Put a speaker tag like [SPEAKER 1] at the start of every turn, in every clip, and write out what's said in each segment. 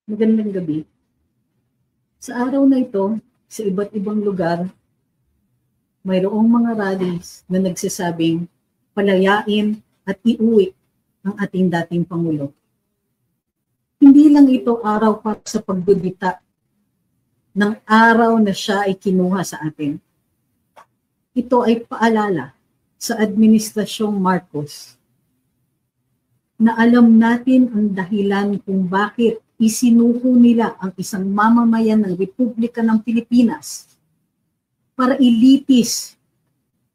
[SPEAKER 1] Magandang gabi. Sa araw na ito, sa iba't ibang lugar, mayroong mga rallies na nagsasabing palayain at iuwi ang ating dating Pangulo. Hindi lang ito araw para sa pagbudita ng araw na siya ay kinuha sa atin. Ito ay paalala sa Administrasyong Marcos na alam natin ang dahilan kung bakit isinuko nila ang isang mamamayan ng Republika ng Pilipinas para ilitis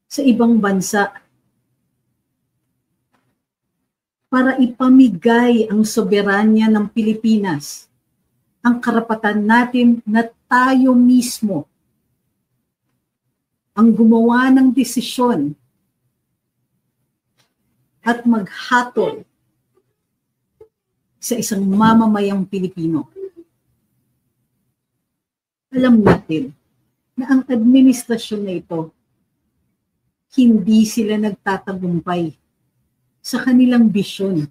[SPEAKER 1] sa ibang bansa, para ipamigay ang soberanya ng Pilipinas, ang karapatan natin na tayo mismo ang gumawa ng desisyon at maghatol sa isang mamamayang Pilipino. Alam natin na ang administrasyon na ito, hindi sila nagtatagumpay sa kanilang bisyon.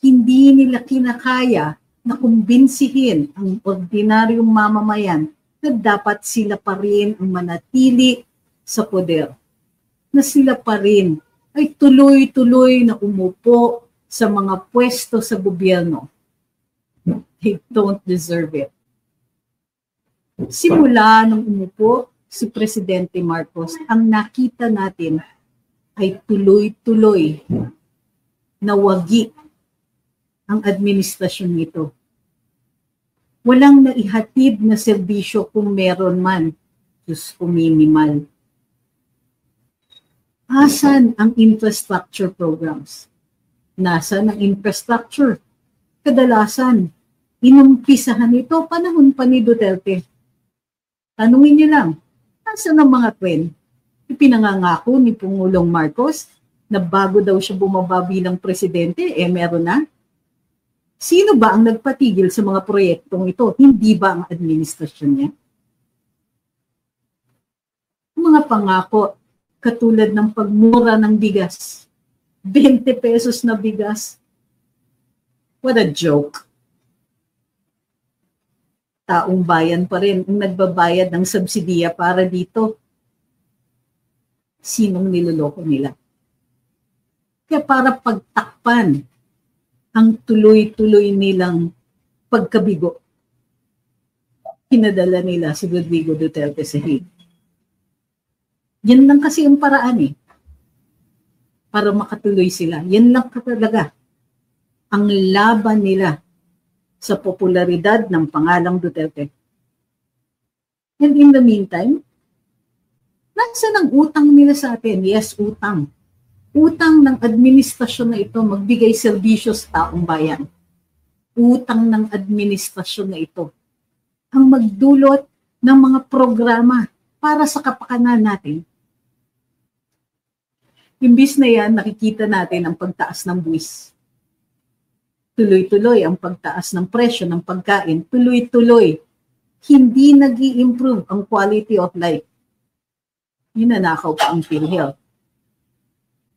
[SPEAKER 1] Hindi nila kinakaya na kumbinsihin ang ordinaryong mamamayan na dapat sila pa rin ang manatili sa poder. Na sila pa rin ay tuloy-tuloy na umupo sa mga pwesto sa gobyerno. They don't deserve it. Simula nung umupo si Presidente Marcos, ang nakita natin ay tuloy-tuloy na wagi ang administrasyon nito. Walang naihatid na serbisyo kung meron man, just minimal. Asan ang infrastructure programs? Nasaan ang infrastructure? Kadalasan, inumpisahan ito panahon pa ni Duterte. Tanungin niyo lang, nasaan ang mga tren? Ipinangangako ni Pangulong Marcos na bago daw siya bumaba bilang presidente, meron na. Sino ba ang nagpatigil sa mga proyektong ito? Hindi ba ang administrasyon niya? Mga pangako, katulad ng pagmura ng bigas, 20 pesos na bigas. What a joke. Taong bayan pa rin ang nagbabayad ng subsidiya para dito. Sinong niloloko nila? Kaya para pagtakpan ang tuloy-tuloy nilang pagkabigo, pinadala nila si Rodrigo Duterte sa Hague. Yan lang kasi ang paraan para makatuloy sila. Yan lang talaga ang laban nila sa popularidad ng pangalang Duterte. And in the meantime, nasaan ang utang nila sa atin? Yes, utang. Utang ng administrasyon na ito magbigay serbisyo sa taong bayan. Utang ng administrasyon na ito ang magdulot ng mga programa para sa kapakanan natin. Imbis na yan, nakikita natin ang pagtaas ng buwis. Tuloy-tuloy ang pagtaas ng presyo ng pagkain. Tuloy-tuloy. Hindi nag-i-improve ang quality of life. Ninanakaw pa ang PhilHealth.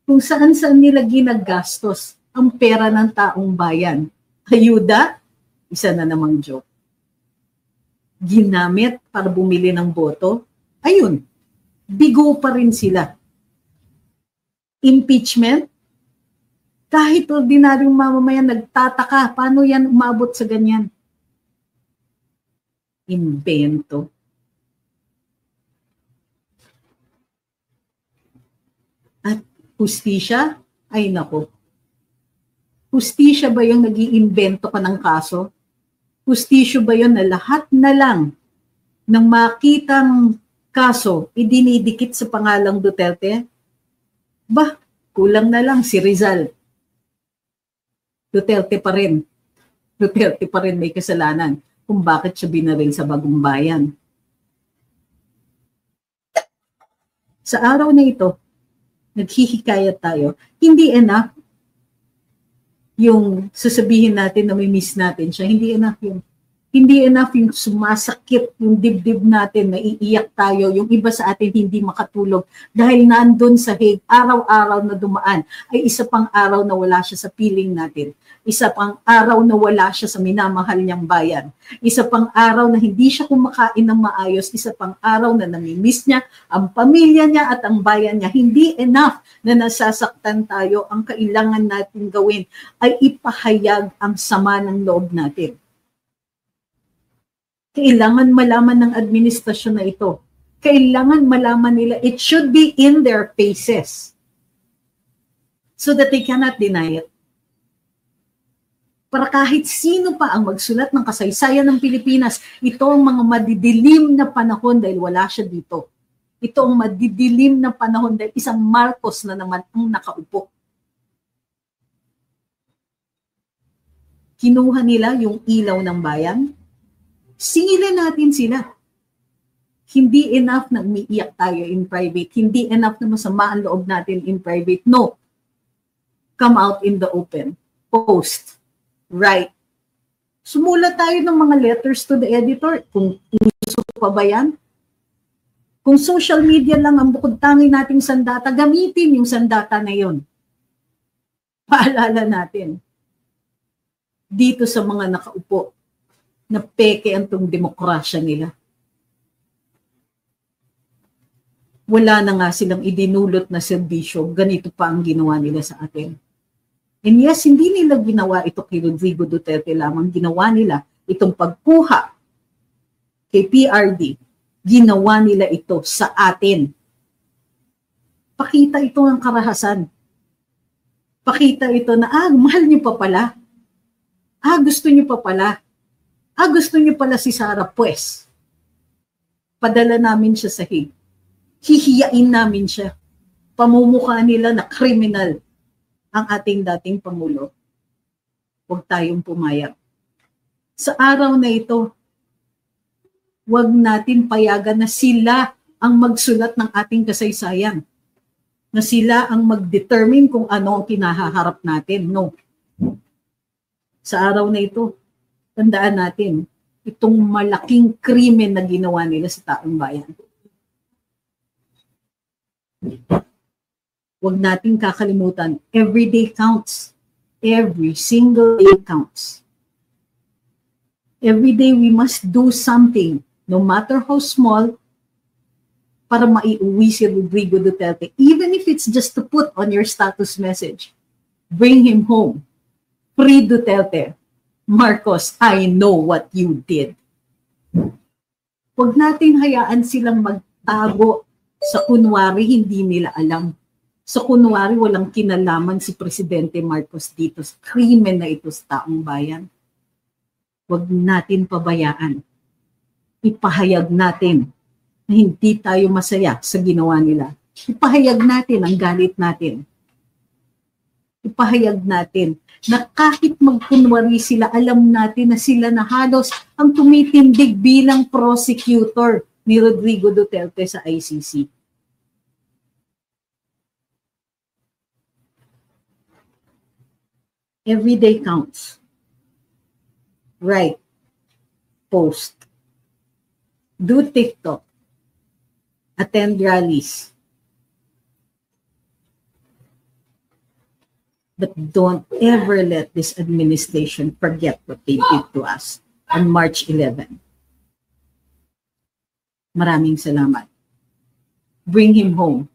[SPEAKER 1] Kung saan-saan nila ginagastos ang pera ng taong bayan. Ayuda, isa na namang joke. Ginamit para bumili ng boto, ayun, bigo pa rin sila. Impeachment, kahit ordinaryong mamamayan nagtataka, paano yan umabot sa ganyan? Invento. At hustisya, ay nako. Hustisya ba yung nag-iimbento ka ng kaso? Hustisya ba yun na lahat na lang ng makitang kaso idinidikit sa pangalang Duterte? Bah, kulang na lang si Rizal. Duterte pa rin. Duterte pa rin may kasalanan kung bakit siya binaril sa Bagong Bayan. Sa araw na ito, naghihikayat tayo, hindi enough yung sasabihin natin na may miss natin siya. Hindi enough yung Hindi enough yung sumasakit yung dibdib natin, naiiyak tayo, yung iba sa atin hindi makatulog dahil nandun sa Hague, araw-araw na dumaan ay isa pang araw na wala siya sa piling natin. Isa pang araw na wala siya sa minamahal niyang bayan. Isa pang araw na hindi siya kumakain ng maayos. Isa pang araw na namimiss niya ang pamilya niya at ang bayan niya. Hindi enough na nasasaktan tayo. Ang kailangan natin gawin ay ipahayag ang sama ng loob natin. Kailangan malaman ng administrasyon na ito. Kailangan malaman nila, it should be in their faces so that they cannot deny it. Para kahit sino pa ang magsulat ng kasaysayan ng Pilipinas, ito ang mga madidilim na panahon dahil wala siya dito. Ito ang madidilim na panahon dahil isang Marcos na naman ang nakaupo. Kinuha nila yung ilaw ng bayan. Singilin natin sila. Hindi enough na umiiyak tayo in private. Hindi enough na masama ang loob natin in private. No. Come out in the open. Post. Write. Sumulat tayo ng mga letters to the editor. Kung uso pa ba yan? Kung social media lang ang bukod tangi nating sandata, gamitin yung sandata na yon. Paalala natin. Dito sa mga nakaupo, na peke ang tong demokrasya nila. Wala na nga silang idinulot na serbisyo, ganito pa ang ginawa nila sa atin. And yes, hindi nila ginawa ito kay Rodrigo Duterte lamang, ginawa nila itong pagkuha kay PRD, ginawa nila ito sa atin. Pakita ito ng karahasan. Pakita ito na, mahal niyo pa pala. Gusto niyo pa pala. Gusto niyo pala si Sara, pues. Padala namin siya sa Hague. Hihiyain namin siya. Pamumukha nila na kriminal ang ating dating Pangulo. Huwag tayong pumayag. Sa araw na ito, huwag natin payagan na sila ang magsulat ng ating kasaysayan. Na sila ang mag-determine kung ano ang kinahaharap natin. No. Sa araw na ito, tandaan natin, itong malaking krimen na ginawa nila sa taong bayan. Huwag nating kakalimutan, every day counts. Every single day counts. Every day we must do something, no matter how small, para maiuwi si Rodrigo Duterte. Even if it's just to put on your status message, bring him home. Free Duterte. Marcos, I know what you did. Huwag natin hayaan silang magtago sa kunwari hindi nila alam. Sa kunwari walang kinalaman si Presidente Marcos dito sa krimen na ito sa taong bayan. Huwag natin pabayaan. Ipahayag natin na hindi tayo masaya sa ginawa nila. Ipahayag natin ang galit natin. Ipahayag natin na kahit magkunwari sila, alam natin na sila na halos ang tumitindig bilang prosecutor ni Rodrigo Duterte sa ICC. Every day counts. Write. Post. Do TikTok. Attend rallies. But don't ever let this administration forget what they did to us on March 11. Maraming salamat. Bring him home.